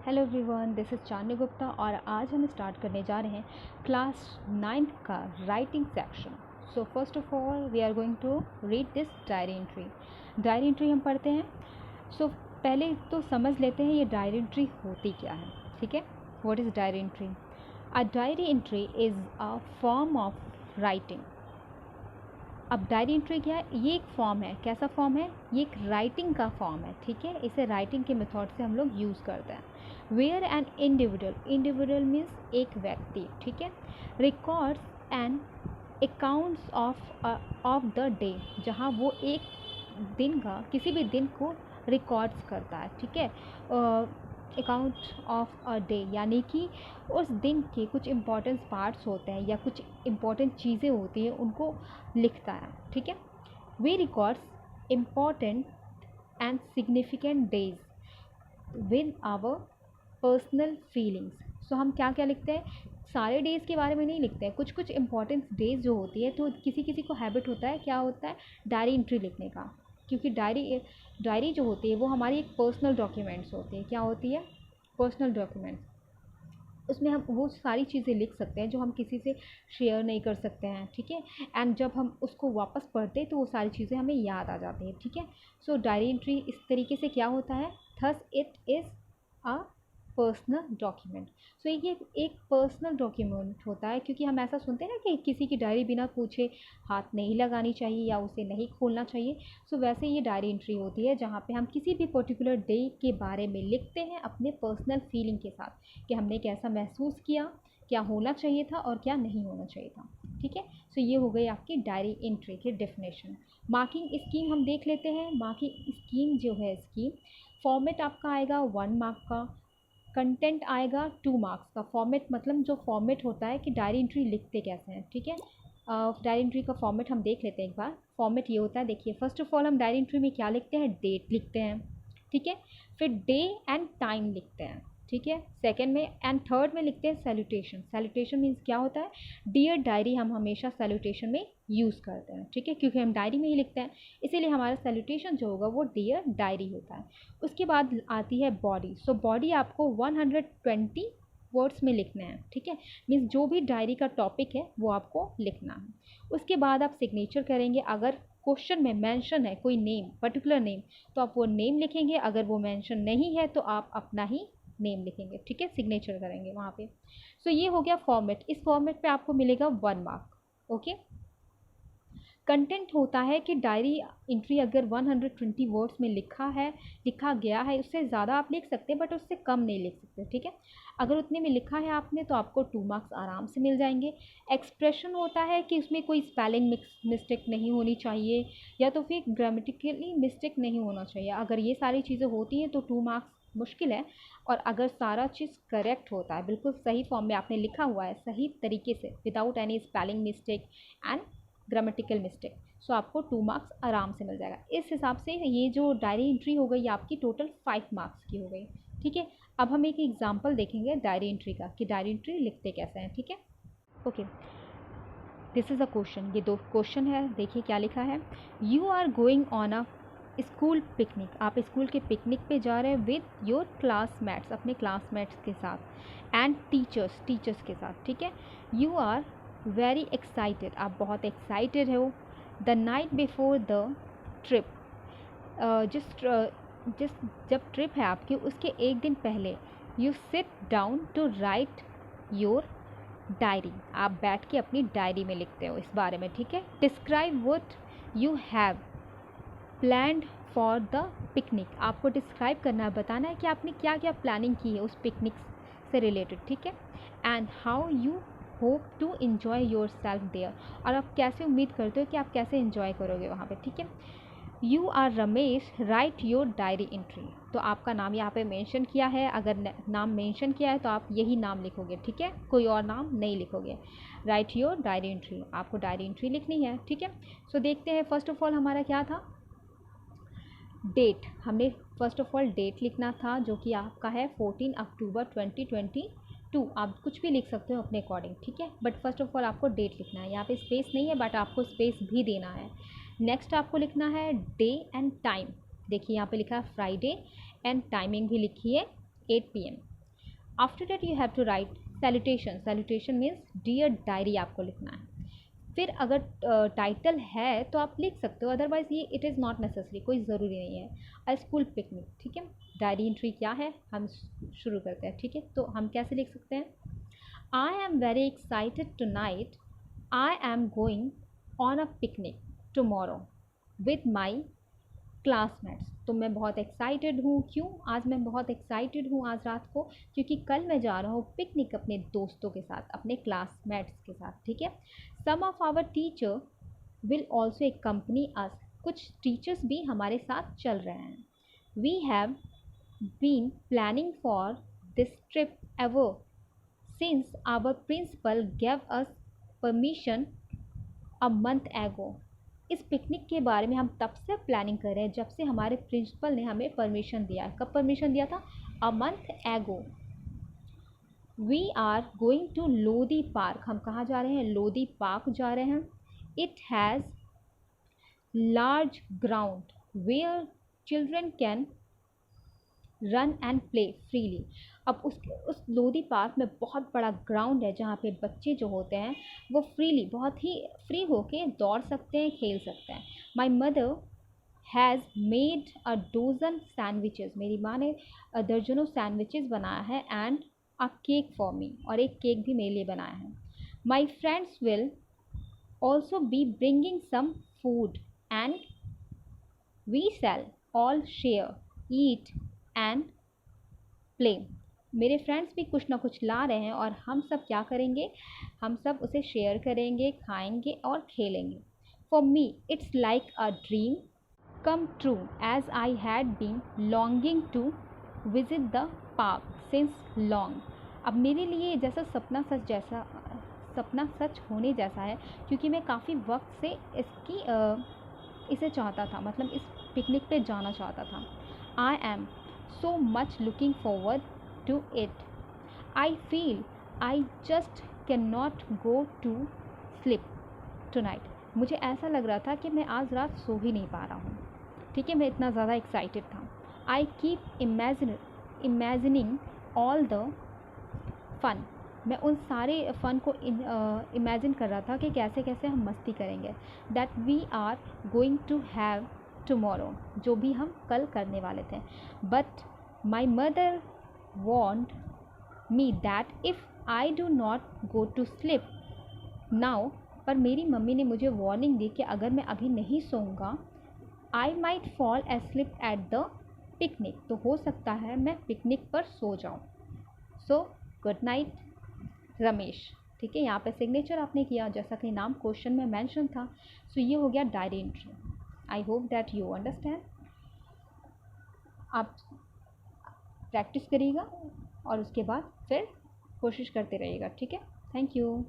Hello everyone, this is चांदनी गुप्ता और आज हम स्टार्ट करने जा रहे हैं क्लास 9th का writing section. So first of all we are going to read this diary entry. Diary entry हम पढ़ते हैं। सो पहले तो समझ लेते हैं ये डायरी एंट्री होती क्या है। ठीक है, what is diary entry? A diary entry is a form of writing. अब डायरी एंट्री क्या है? ये एक फॉर्म है। कैसा फॉर्म है? ये एक राइटिंग का फॉर्म है। ठीक है, इसे राइटिंग के मेथड से हम लोग यूज़ करते हैं। वेयर एन इंडिविजुअल मीन्स एक व्यक्ति, ठीक है, records and accounts of the day, जहाँ वो एक दिन का किसी भी दिन को रिकॉर्ड्स करता है। ठीक है, अकाउंट ऑफ अ डे यानी कि उस दिन के कुछ इम्पॉर्टेंट पार्ट्स होते हैं या कुछ इम्पॉर्टेंट चीज़ें होती हैं, उनको लिखता है। ठीक है, we records important and significant days with our personal feelings. So हम क्या क्या लिखते हैं? सारे डेज़ के बारे में नहीं लिखते हैं, कुछ कुछ इंपॉर्टेंट डेज जो होती है। तो किसी किसी को हैबिट होता है, क्या होता है, डायरी एंट्री लिखने का, क्योंकि डायरी जो होती है वो हमारी एक पर्सनल डॉक्यूमेंट्स होती है। क्या होती है? Personal documents. उसमें हम वो सारी चीज़ें लिख सकते हैं जो हम किसी से शेयर नहीं कर सकते हैं। ठीक है, एंड जब हम उसको वापस पढ़ते हैं तो वो सारी चीज़ें हमें याद आ जाती हैं। ठीक है, सो डायरी एंट्री इस तरीके से क्या होता है, thus it is a personal document. So ये एक पर्सनल डॉक्यूमेंट होता है, क्योंकि हम ऐसा सुनते हैं ना कि किसी की डायरी बिना पूछे हाथ नहीं लगानी चाहिए या उसे नहीं खोलना चाहिए। सो वैसे ये डायरी एंट्री होती है जहाँ पे हम किसी भी पर्टिकुलर डे के बारे में लिखते हैं अपने पर्सनल फीलिंग के साथ, कि हमने कैसा महसूस किया, क्या होना चाहिए था और क्या नहीं होना चाहिए था। ठीक है, सो ये हो गई आपकी डायरी एंट्री की डेफिनेशन। मार्किंग स्कीम हम देख लेते हैं। मार्किंग स्कीम जो है इसकी, फॉर्मेट आपका आएगा 1 मार्क का, कंटेंट आएगा 2 मार्क्स का। फॉर्मेट मतलब जो फॉर्मेट होता है कि डायरी एंट्री लिखते कैसे हैं। ठीक है, डायरी एंट्री का फॉर्मेट हम देख लेते हैं एक बार। फॉर्मेट ये होता है, देखिए, फर्स्ट ऑफ ऑल हम डायरी एंट्री में क्या लिखते हैं? डेट लिखते हैं। ठीक है, फिर डे एंड टाइम लिखते हैं। ठीक है, सेकंड में एंड थर्ड में लिखते हैं सैल्यूटेशन। सैल्यूटेशन मीन्स क्या होता है? डियर डायरी हम हमेशा सैल्यूटेशन में यूज़ करते हैं। ठीक है, क्योंकि हम डायरी में ही लिखते हैं, इसीलिए हमारा सैल्यूटेशन जो होगा वो डियर डायरी होता है। उसके बाद आती है बॉडी। सो बॉडी आपको 120 वर्ड्स में लिखना है। ठीक है, मीन्स जो भी डायरी का टॉपिक है वो आपको लिखना है। उसके बाद आप सिग्नेचर करेंगे। अगर क्वेश्चन में मेंशन है कोई नेम, पर्टिकुलर नेम, तो आप वो नेम लिखेंगे। अगर वो मेंशन नहीं है तो आप अपना ही नेम लिखेंगे। ठीक है, सिग्नेचर करेंगे वहाँ पे। सो ये हो गया फॉर्मेट। इस फॉर्मेट पे आपको मिलेगा 1 मार्क। ओके, कंटेंट होता है कि डायरी एंट्री अगर 120 वर्ड्स में लिखा गया है, उससे ज़्यादा आप लिख सकते हैं बट उससे कम नहीं लिख सकते। ठीक है, अगर उतने में लिखा है आपने तो आपको 2 मार्क्स आराम से मिल जाएंगे। एक्सप्रेशन होता है कि उसमें कोई स्पेलिंग मिस्टेक नहीं होनी चाहिए या तो फिर ग्रामेटिकली मिस्टेक नहीं होना चाहिए। अगर ये सारी चीज़ें होती हैं तो 2 मार्क्स मुश्किल है। और अगर सारा चीज़ करेक्ट होता है, बिल्कुल सही फॉर्म में आपने लिखा हुआ है सही तरीके से, without any spelling mistake and grammatical mistake, so आपको 2 मार्क्स आराम से मिल जाएगा। इस हिसाब से ये जो डायरी एंट्री हो गई आपकी टोटल 5 मार्क्स की हो गई। ठीक है, अब हम एक एग्जांपल देखेंगे डायरी एंट्री का कि डायरी एंट्री लिखते कैसे हैं। ठीक है, okay, this is a question. ये 2 क्वेश्चन है, देखिए क्या लिखा है। You are going on a school picnic. आप स्कूल के पिकनिक पे जा रहे हैं विद योर क्लासमेट्स, अपने क्लासमेट्स के साथ, एंड टीचर्स के साथ। ठीक है, यू आर वेरी एक्साइटेड, आप बहुत एक्साइटेड हो। The night before the trip, जिस जब ट्रिप है आपकी उसके एक दिन पहले, you sit down to write your diary, आप बैठ के अपनी डायरी में लिखते हो इस बारे में। ठीक है, describe what you have planned for the picnic, आपको डिस्क्राइब करना है, बताना है कि आपने क्या क्या प्लानिंग की है उस पिकनिक से रिलेटेड। ठीक है, and how you hope to enjoy yourself there, और आप कैसे उम्मीद करते हो कि आप कैसे इन्जॉय करोगे वहाँ पे। ठीक है, you are Ramesh, write your diary entry, तो आपका नाम यहाँ पे मेंशन किया है। अगर नाम मेंशन किया है तो आप यही नाम लिखोगे। ठीक है, कोई और नाम नहीं लिखोगे। राइट योर डायरी एंट्री, आपको डायरी एंट्री लिखनी है। ठीक है, सो देखते हैं। फर्स्ट ऑफ ऑल हमारा क्या था? डेट। हमने फर्स्ट ऑफ ऑल डेट लिखना था जो कि आपका है 14 अक्टूबर 2022। आप कुछ भी लिख सकते हो अपने अकॉर्डिंग। ठीक है, बट फर्स्ट ऑफ ऑल आपको डेट लिखना है। यहाँ पे स्पेस नहीं है बट आपको स्पेस भी देना है। नेक्स्ट आपको लिखना है डे एंड टाइम। देखिए यहाँ पे लिखा है फ्राइडे, एंड टाइमिंग भी लिखी है 8 PM। After that you have to write salutation. Salutation means dear diary आपको लिखना है. फिर अगर टाइटल है तो आप लिख सकते हो, अदरवाइज ये इट इज़ नॉट नेसेसरी, कोई ज़रूरी नहीं है. अ स्कूल पिकनिक. ठीक है, डायरी एंट्री क्या है हम शुरू करते हैं. ठीक है, तो हम कैसे लिख सकते हैं. I am very excited tonight. I am going on a picnic tomorrow with my classmates. तो मैं बहुत एक्साइटेड हूँ. क्यों आज मैं बहुत एक्साइटेड हूँ आज रात को, क्योंकि कल मैं जा रहा हूँ पिकनिक अपने दोस्तों के साथ, अपने क्लासमेट्स के साथ. ठीक है. Some of our teacher will also accompany us. कुछ टीचर्स भी हमारे साथ चल रहे हैं. We have been planning for this trip ever since our principal gave us permission a month ago. इस पिकनिक के बारे में हम तब से प्लानिंग कर रहे हैं जब से हमारे प्रिंसिपल ने हमें परमिशन दिया है. कब परमिशन दिया था. A month ago. We are going to Lodhi park. हम कहाँ जा रहे हैं. लोधी पार्क जा रहे हैं. It has large ground where children can run and play freely. अब उस लोधी पार्क में बहुत बड़ा ग्राउंड है जहाँ पे बच्चे जो होते हैं वो फ्रीली, बहुत ही फ्री होके दौड़ सकते हैं, खेल सकते हैं. My mother has made a dozen sandwiches. मेरी माँ ने दर्जनों सैंडविचेस बनाया है. And a cake for me. और एक केक भी मेरे लिए बनाया है. My friends will also be bringing some food and we shall all share eat and play. मेरे फ्रेंड्स भी कुछ ना कुछ ला रहे हैं और हम सब क्या करेंगे, हम सब उसे शेयर करेंगे, खाएंगे और खेलेंगे. For me it's like a dream come true as I had been longing to visit the park since long. अब मेरे लिए जैसा सपना सच होने जैसा है, क्योंकि मैं काफ़ी वक्त से इसे चाहता था, मतलब इस पिकनिक पे जाना चाहता था. I am so much looking forward to it. I feel I just cannot go to sleep tonight. मुझे ऐसा लग रहा था कि मैं आज रात सो ही नहीं पा रहा हूँ. ठीक है, मैं इतना ज़्यादा एक्साइटेड था. I keep imagining all the fun. मैं उन सारे फ़न को इमेजिन कर रहा था कि कैसे कैसे हम मस्ती करेंगे. That we are going to have tomorrow. जो भी हम कल करने वाले थे. But my mother warned me that if I do not go to sleep now. पर मेरी मम्मी ने मुझे वार्निंग दी कि अगर मैं अभी नहीं सोऊंगा I might fall asleep at the picnic. तो हो सकता है मैं पिकनिक पर सो जाऊं. So good night Ramesh. ठीक है, यहाँ पे सिग्नेचर आपने किया जैसा कि नाम क्वेश्चन में मेंशन था. सो ये हो गया diary entry. I hope that you understand. आप प्रैक्टिस करिएगा और उसके बाद फिर कोशिश करते रहिएगा. ठीक है, थैंक यू.